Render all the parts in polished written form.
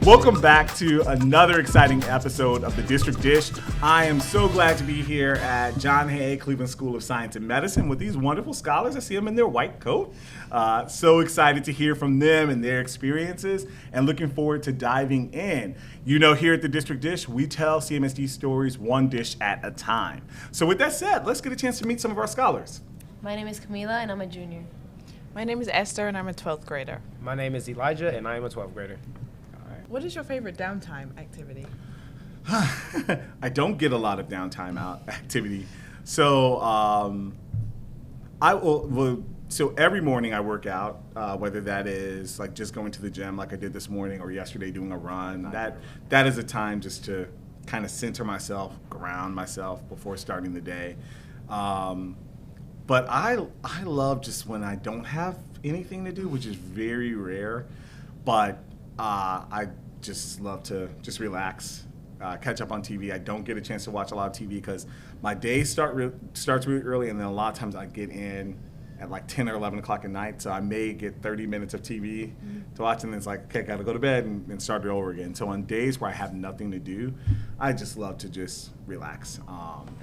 Welcome back to another exciting episode of the District Dish. I am so glad to be here at John Hay Cleveland School of Science and Medicine with these wonderful scholars. I see them in their white coat. So excited to hear from them and their experiences, and looking forward to diving in. You know, here at the District Dish, we tell CMSD stories one dish at a time. So with that said, let's get a chance to meet some of our scholars. My name is Camila, and I'm a junior. My name is Esther, and I'm a 12th grader. My name is Elijah, and I am a 12th grader. What is your favorite downtime activity? I don't get a lot of downtime activity. So so every morning I work out, whether that is like just going to the gym like I did this morning or yesterday doing a run. That is a time just to kind of center myself, ground myself before starting the day. But I love just when I don't have anything to do, which is very rare. But I just love to just relax, catch up on TV. I don't get a chance to watch a lot of TV because my day starts really early, and then a lot of times I get in at like 10 or 11 o'clock at night, so I may get 30 minutes of TV to watch, and then it's like, okay, gotta go to bed and start it over again. So on days where I have nothing to do, I just love to just relax,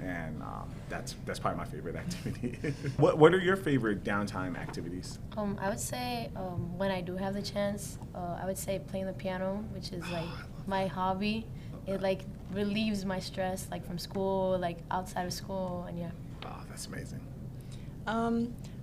and that's probably my favorite activity. What are your favorite downtime activities? I would say when I do have the chance, I would say playing the piano, which is like my hobby. It like relieves my stress, like from school, like outside of school, and yeah. Oh, that's amazing.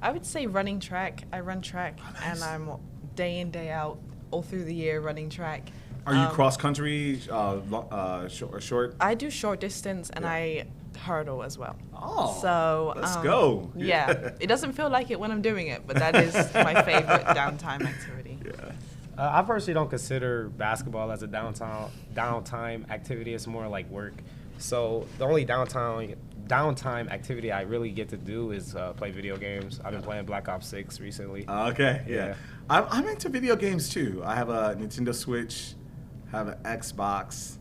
I would say running track. I run track, and I'm day in, day out, all through the year running track. Are you cross country, short? I do short distance, and Yeah. I hurdle as well. Oh, so let's go. Yeah, it doesn't feel like it when I'm doing it, but that is my favorite downtime activity. Yeah. I personally don't consider basketball as a downtime activity. It's more like work. So the only downtime activity I really get to do is play video games. I've been playing Black Ops 6 recently. Okay, yeah. I'm into video games too. I have a Nintendo Switch, have an Xbox.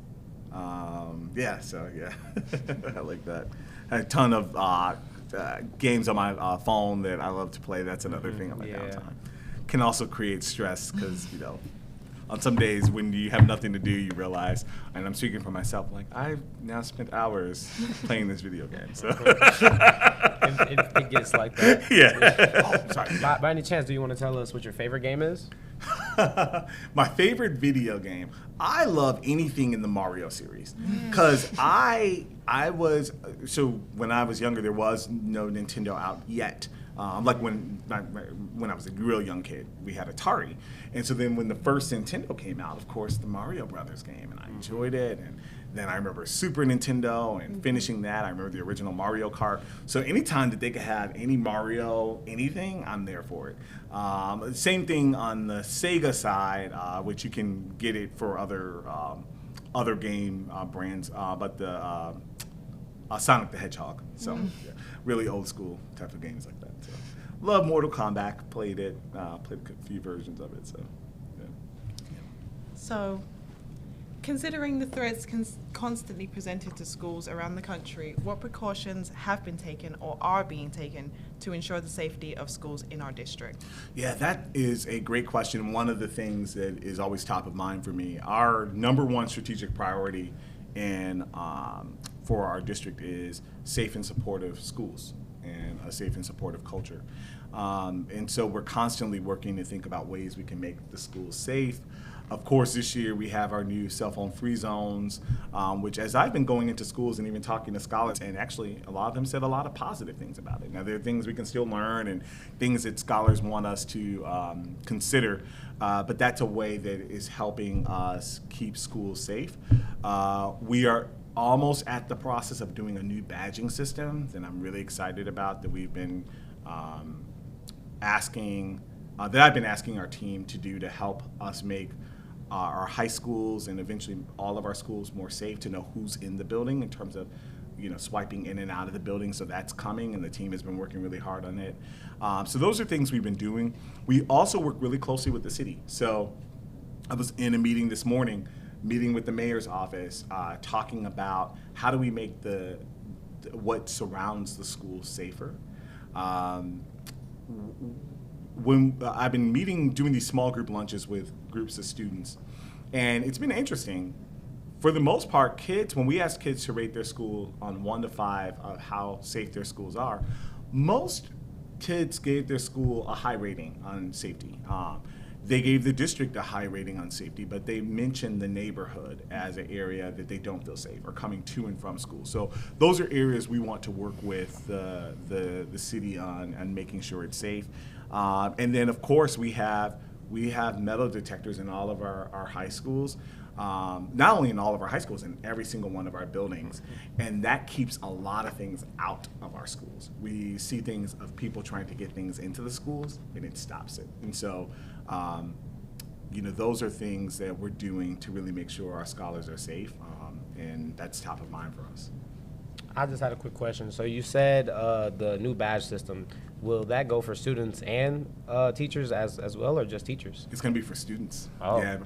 So I like that. A ton of games on my phone that I love to play. That's another thing on my downtime. Can also create stress because, on some days when you have nothing to do, you realize, and I'm speaking for myself, like, I've now spent hours playing this video game. So it gets like that. Yeah. Oh, sorry. By any chance, do you want to tell us what your favorite game is? My favorite video game. I love anything in the Mario series because when I was younger, there was no Nintendo out yet. Like when I was a real young kid, we had Atari, and so then when the first Nintendo came out, of course, the Mario Brothers game, and I enjoyed it. And then I remember Super Nintendo and finishing that. I remember the original Mario Kart. So anytime that they could have any Mario anything, I'm there for it. Same thing on the Sega side, which you can get it for other game brands, but the Sonic the Hedgehog. So really old school type of games like that. So love Mortal Kombat. Played it. Played a few versions of it. So yeah. So, considering the threats constantly presented to schools around the country, what precautions have been taken or are being taken to ensure the safety of schools in our district? Yeah, that is a great question. One of the things that is always top of mind for me, our number one strategic priority for our district is safe and supportive schools and a safe and supportive culture. And so we're constantly working to think about ways we can make the schools safe. Of course, this year we have our new cell phone free zones, which as I've been going into schools and even talking to scholars, and actually a lot of them said a lot of positive things about it. Now there are things we can still learn and things that scholars want us to consider, but that's a way that is helping us keep schools safe. We are almost at the process of doing a new badging system that I'm really excited about, that we've been asking our team to do to help us make our high schools and eventually all of our schools more safe, to know who's in the building in terms of swiping in and out of the building. So that's coming, and the team has been working really hard on it. So those are things we've been doing. We also work really closely with the city. So I was in a meeting this morning, meeting with the mayor's office, talking about how do we make what surrounds the school safer. When I've been doing these small group lunches with groups of students, And it's been interesting. For the most part, kids, when we ask kids to rate their school on 1 to 5 of how safe their schools are, most kids gave their school a high rating on safety. They gave the district a high rating on safety, but they mentioned the neighborhood as an area that they don't feel safe or coming to and from school. So those are areas we want to work with the city on making sure it's safe. And then, of course, we have metal detectors in all of our high schools. Not only in all of our high schools, in every single one of our buildings. And that keeps a lot of things out of our schools. We see things of people trying to get things into the schools, and it stops it. And so, those are things that we're doing to really make sure our scholars are safe, and that's top of mind for us. I just had a quick question. So you said the new badge system. Will that go for students and teachers as well, or just teachers? It's going to be for students. Oh. Yeah,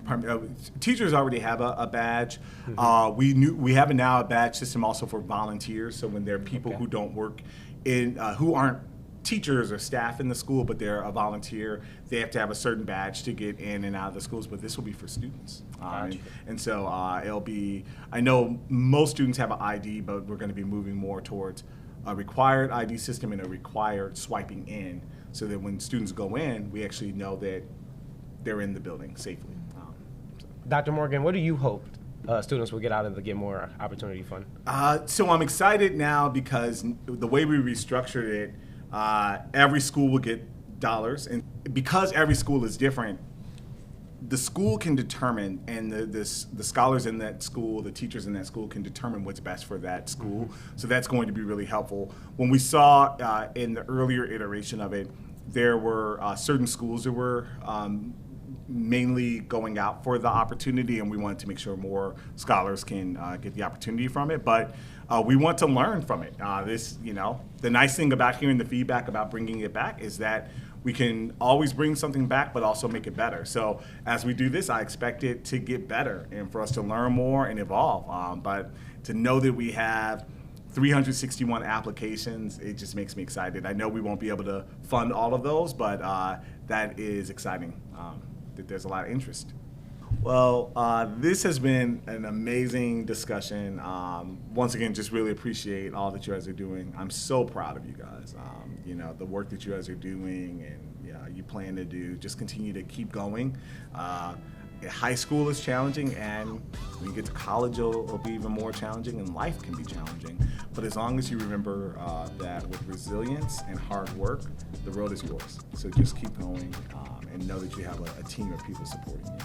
teachers already have a badge. We have now a badge system also for volunteers. So when there are people who don't work who aren't teachers or staff in the school, but they're a volunteer, they have to have a certain badge to get in and out of the schools. But this will be for students. Gotcha. And so it'll be. I know most students have an ID, but we're going to be moving more towards a required ID system and a required swiping in, so that when students go in, we actually know that they're in the building safely. Dr. Morgan, what do you hope students will get out of the Get More Opportunity Fund? So I'm excited now because the way we restructured it, every school will get dollars, and because every school is different, the school can determine, and the scholars in that school, the teachers in that school can determine what's best for that school. So that's going to be really helpful. When we saw in the earlier iteration of it, there were certain schools that were mainly going out for the opportunity, and we wanted to make sure more scholars can get the opportunity from it. But we want to learn from it. The nice thing about hearing the feedback about bringing it back is that we can always bring something back, but also make it better. So as we do this, I expect it to get better and for us to learn more and evolve. But to know that we have 361 applications, it just makes me excited. I know we won't be able to fund all of those, but that is exciting, that there's a lot of interest. Well, this has been an amazing discussion. Once again, just really appreciate all that you guys are doing. I'm so proud of you guys. The work that you guys are doing and you plan to do, just continue to keep going. High school is challenging, and when you get to college, it'll be even more challenging, and life can be challenging. But as long as you remember that with resilience and hard work, the road is yours. So just keep going and know that you have a team of people supporting you.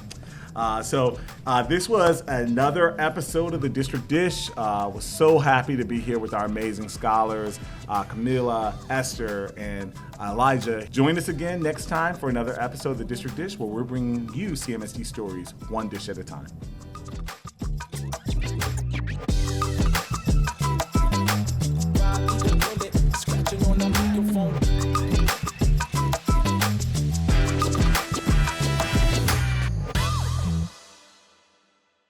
This was another episode of the District Dish. Was so happy to be here with our amazing scholars, Camila, Esther, and Elijah. Join us again next time for another episode of the District Dish, where we're bringing you CMSD stories one dish at a time.